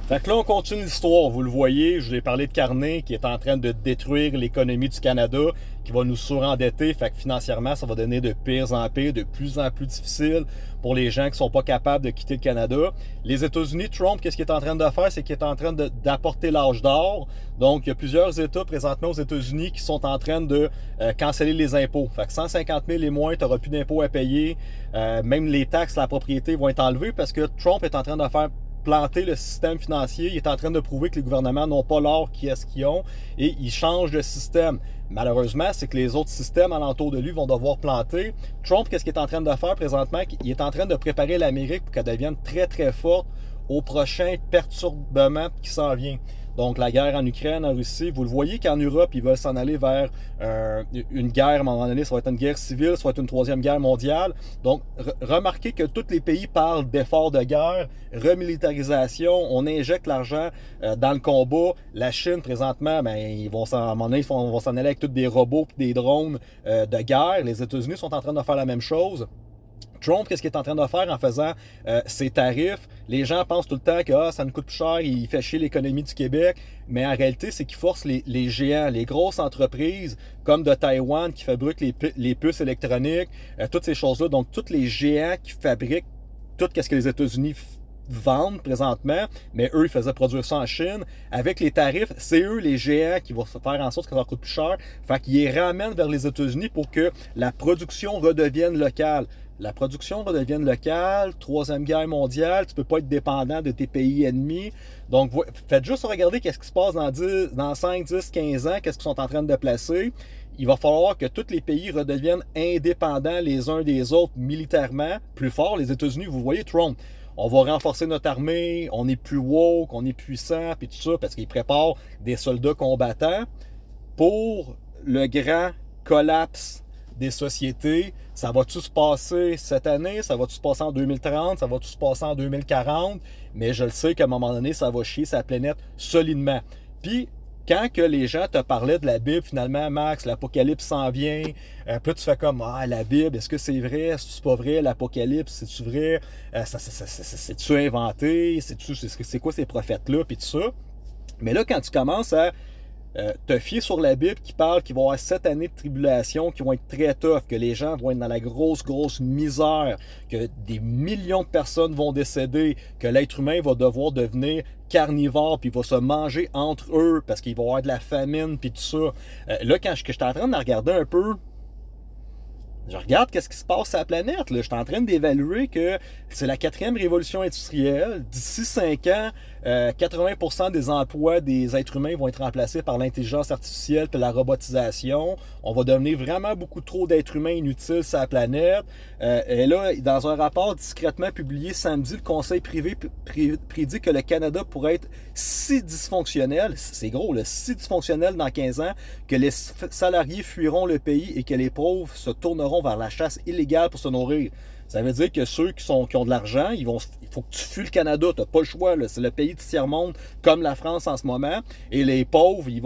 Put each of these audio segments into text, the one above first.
Fait que là, on continue l'histoire. Vous le voyez, je vous ai parlé de Carney qui est en train de détruire l'économie du Canada, qui va nous surendetter. Fait que financièrement, ça va donner de pire en pire, de plus en plus difficile pour les gens qui sont pas capables de quitter le Canada. Les États-Unis, Trump, qu'est-ce qu'il est en train de faire? C'est qu'il est en train d'apporter l'âge d'or. Donc, il y a plusieurs États présentement aux États-Unis qui sont en train de canceller les impôts. Fait que 150 000 et moins, tu n'auras plus d'impôts à payer. Même les taxes à la propriété vont être enlevées parce que Trump est en train de faire planter le système financier. Il est en train de prouver que les gouvernements n'ont pas l'or qu'est-ce qu'ils ont et il change de système. Malheureusement, c'est que les autres systèmes alentour de lui vont devoir planter. Trump, qu'est-ce qu'il est en train de faire présentement? Il est en train de préparer l'Amérique pour qu'elle devienne très très forte au prochain perturbement qui s'en vient. Donc la guerre en Ukraine, en Russie, vous le voyez qu'en Europe, ils veulent s'en aller vers une guerre, à un moment donné, ça va être une guerre civile, ça va être une troisième guerre mondiale. Donc remarquez que tous les pays parlent d'efforts de guerre, remilitarisation, on injecte l'argent dans le combat. La Chine, présentement, ben, ils vont à un moment donné, ils vont s'en aller avec tous des robots et des drones de guerre. Les États-Unis sont en train de faire la même chose. Trump, qu'est-ce qu'il est en train de faire en faisant ses tarifs? Les gens pensent tout le temps que ça nous coûte plus cher, il fait chier l'économie du Québec, mais en réalité, c'est qu'il force les géants, les grosses entreprises comme de Taïwan qui fabriquent les puces électroniques, toutes ces choses-là. Donc, tous les géants qui fabriquent tout ce que les États-Unis vendent présentement, mais eux, ils faisaient produire ça en Chine. Avec les tarifs, c'est eux, les géants, qui vont faire en sorte que ça coûte plus cher. Fait qu'ils les ramènent vers les États-Unis pour que la production redevienne locale. La production redevienne locale, troisième guerre mondiale, tu peux pas être dépendant de tes pays ennemis. Donc, faites juste regarder qu'est-ce qui se passe dans 5, 10, 15 ans, qu'est-ce qu'ils sont en train de placer. Il va falloir que tous les pays redeviennent indépendants les uns des autres militairement, plus forts. Les États-Unis, vous voyez Trump, on va renforcer notre armée, on est plus woke, on est puissant, puis tout ça, parce qu'ils préparent des soldats combattants pour le grand collapse des sociétés. Ça va-tu se passer cette année? Ça va-tu se passer en 2030? Ça va-tu se passer en 2040? Mais je le sais qu'à un moment donné, ça va chier sa planète solidement. Puis, quand que les gens te parlaient de la Bible, finalement, Max, l'Apocalypse s'en vient, puis là, tu fais comme, ah, la Bible, est-ce que c'est vrai? Est-ce que c'est pas vrai? L'Apocalypse, c'est-tu vrai? C'est-tu inventé? C'est quoi ces prophètes-là? Puis tout ça. Mais là, quand tu commences à te fier sur la Bible qui parle qu'il va y avoir 7 années de tribulation qui vont être très tough, que les gens vont être dans la grosse misère, que des millions de personnes vont décéder, que l'être humain va devoir devenir carnivore, puis il va se manger entre eux parce qu'il va y avoir de la famine, puis tout ça. Là, quand j'étais en train de regarder un peu, je regarde qu'est-ce qui se passe sur la planète. Là. Je suis en train d'évaluer que c'est la 4e révolution industrielle. D'ici 5 ans, 80% des emplois des êtres humains vont être remplacés par l'intelligence artificielle et la robotisation. On va devenir vraiment beaucoup trop d'êtres humains inutiles sur la planète. Et là, dans un rapport discrètement publié samedi, le Conseil privé prédit que le Canada pourrait être si dysfonctionnel, c'est gros, là, si dysfonctionnel dans 15 ans, que les salariés fuiront le pays et que les pauvres se tourneront vers la chasse illégale pour se nourrir. Ça veut dire que ceux qui ont de l'argent, il faut que tu fuis le Canada, tu n'as pas le choix. C'est le pays du tiers-monde comme la France en ce moment. Et les pauvres, ils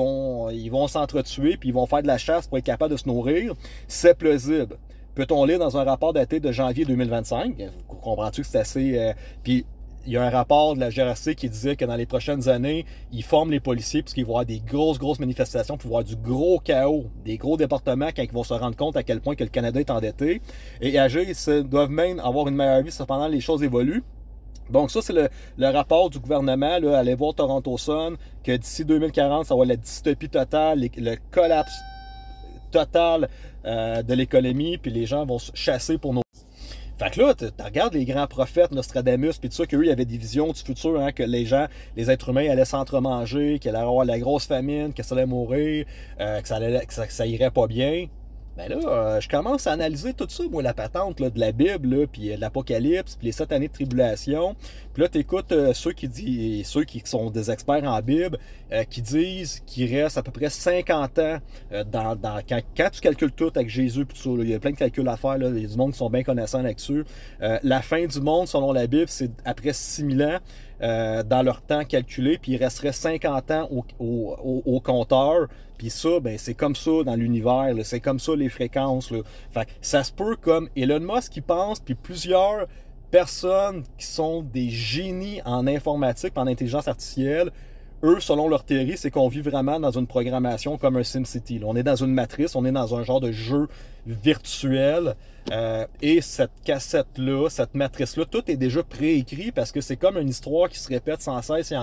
vont s'entretuer puis ils vont faire de la chasse pour être capables de se nourrir. C'est plausible. Peut-on lire dans un rapport daté de janvier 2025? Vous comprends-tu que c'est assez... puis il y a un rapport de la GRC qui disait que dans les prochaines années, ils forment les policiers puisqu'ils vont avoir des grosses manifestations, puis il va y avoir du gros chaos, des gros départements quand ils vont se rendre compte à quel point que le Canada est endetté. Et agir, ils doivent même avoir une meilleure vie cependant les choses évoluent. Donc ça, c'est le rapport du gouvernement. Là, allez voir Toronto Sun, que d'ici 2040, ça va être la dystopie totale, le collapse total de l'économie, puis les gens vont se chasser pour nos... Fait que là, tu regardes les grands prophètes, Nostradamus, puis tout ça, qu'eux, il y avait des visions du futur, hein, que les gens, les êtres humains allaient s'entremanger, qu'il allait avoir la grosse famine, que ça allait mourir, que ça irait pas bien. Ben là, je commence à analyser tout ça, moi, la patente là, de la Bible, là, puis de l'Apocalypse, puis les 7 années de tribulation. Puis là, tu écoutes ceux qui sont des experts en Bible, qui disent qu'il reste à peu près 50 ans quand tu calcules tout avec Jésus, puis tout ça, là, il y a plein de calculs à faire, là, il y a du monde qui sont bien connaissants là-dessus. La fin du monde, selon la Bible, c'est après 6000 ans. Dans leur temps calculé, puis il resterait 50 ans au compteur. Puis ça, ben, c'est comme ça dans l'univers, c'est comme ça les fréquences. Là. Fait que ça se peut comme Elon Musk qui pense, puis plusieurs personnes qui sont des génies en informatique, en intelligence artificielle, eux, selon leur théorie, c'est qu'on vit vraiment dans une programmation comme un SimCity. Là, on est dans une matrice, on est dans un genre de jeu virtuel. Et cette cassette-là, cette matrice-là, tout est déjà préécrit parce que c'est comme une histoire qui se répète sans cesse et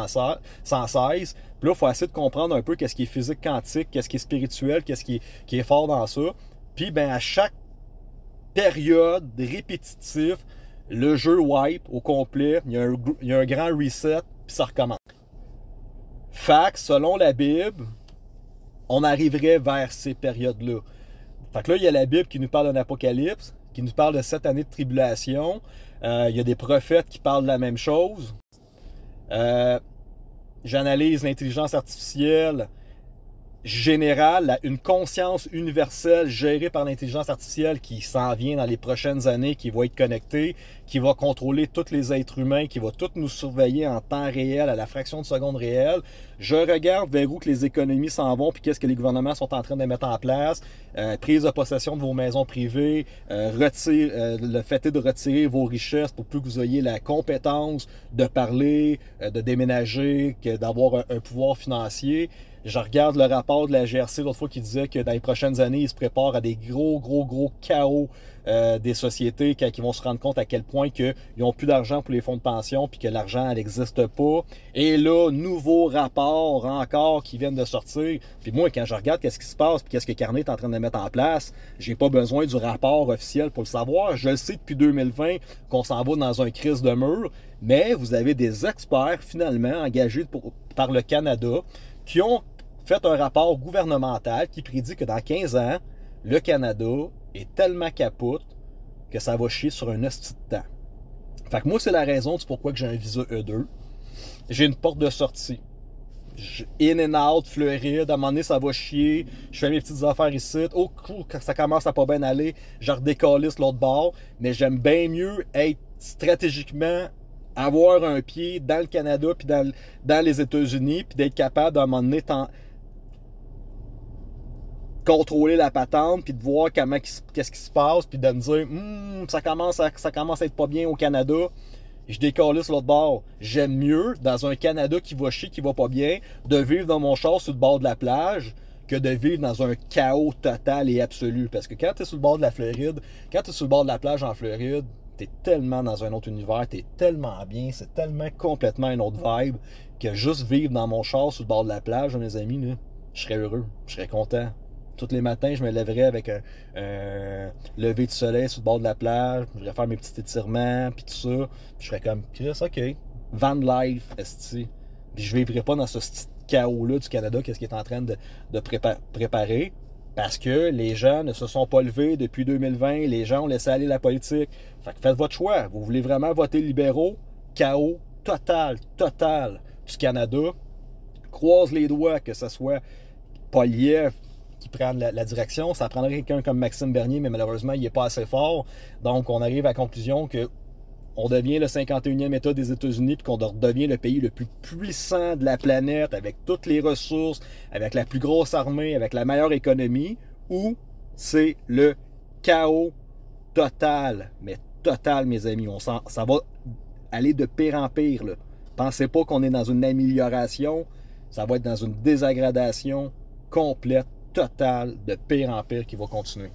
sans cesse. Puis là, il faut essayer de comprendre un peu qu'est-ce qui est physique quantique, qu'est-ce qui est spirituel, qu'est-ce qui est fort dans ça. Puis, ben, à chaque période répétitive, le jeu wipe au complet, il y a un grand reset, puis ça recommence. Fait que, selon la Bible, on arriverait vers ces périodes-là. Fait que là, il y a la Bible qui nous parle d'un apocalypse, qui nous parle de 7 années de tribulation. Il y a des prophètes qui parlent de la même chose. J'analyse l'intelligence artificielle générale, une conscience universelle gérée par l'intelligence artificielle qui s'en vient dans les prochaines années, qui va être connectée, qui va contrôler tous les êtres humains, qui va tout nous surveiller en temps réel, à la fraction de seconde réelle. Je regarde vers où que les économies s'en vont, puis qu'est-ce que les gouvernements sont en train de mettre en place. Prise de possession de vos maisons privées, le fait est de retirer vos richesses pour plus que vous ayez la compétence de parler, de déménager, d'avoir un pouvoir financier. Je regarde le rapport de la GRC l'autre fois qui disait que dans les prochaines années, ils se préparent à des gros chaos des sociétés quand ils vont se rendre compte à quel point qu'ils n'ont plus d'argent pour les fonds de pension puis que l'argent n'existe pas. Et là, nouveaux rapports encore qui viennent de sortir. Puis moi, quand je regarde qu'est-ce qui se passe puis qu'est-ce que Carnet est en train de mettre en place, j'ai pas besoin du rapport officiel pour le savoir. Je le sais depuis 2020 qu'on s'en va dans un crise de mur, mais vous avez des experts finalement engagés par le Canada qui ont fait un rapport gouvernemental qui prédit que dans 15 ans, le Canada est tellement capote que ça va chier sur un hostie de temps. Fait que moi, c'est la raison du pourquoi que j'ai un visa E2. J'ai une porte de sortie. In and out, Floride, à un moment donné, ça va chier. Je fais mes petites affaires ici. Au coup, quand ça commence à pas bien aller, je redécalisse l'autre bord. Mais j'aime bien mieux être stratégiquement, avoir un pied dans le Canada puis dans les États-Unis, puis d'être capable, à un moment donné, contrôler la patente, puis de voir qu'est-ce qui se passe, puis de me dire ça commence à être pas bien au Canada. Je décalisse l'autre bord. J'aime mieux, dans un Canada qui va chier, qui va pas bien, de vivre dans mon char sur le bord de la plage que de vivre dans un chaos total et absolu. Parce que quand tu es sur le bord de la Floride, quand tu es sur le bord de la plage en Floride, tu es tellement dans un autre univers, tu es tellement bien, c'est tellement complètement une autre vibe que juste vivre dans mon char sur le bord de la plage, mes amis, là, je serais heureux, je serais content. Tous les matins, je me lèverais avec un lever du soleil sur le bord de la plage. Je vais faire mes petits étirements, puis tout ça. Puis je serais comme, Chris, OK. Van life, esti. Puis je vivrais pas dans ce petit chaos-là du Canada, qu'est-ce qu'il est en train de préparer. Parce que les gens ne se sont pas levés depuis 2020. Les gens ont laissé aller la politique. Fait que faites votre choix. Vous voulez vraiment voter libéraux? Chaos total du Canada. Croise les doigts que ce soit Poilievre qui prennent la direction. Ça prendrait quelqu'un comme Maxime Bernier, mais malheureusement, il n'est pas assez fort. Donc, on arrive à la conclusion que on devient le 51e État des États-Unis puis qu'on devient le pays le plus puissant de la planète avec toutes les ressources, avec la plus grosse armée, avec la meilleure économie, ou c'est le chaos total. Mais total, mes amis. Ça va aller de pire en pire, là. Pensez pas qu'on est dans une amélioration. Ça va être dans une dégradation complète, totale, de pire en pire qui va continuer.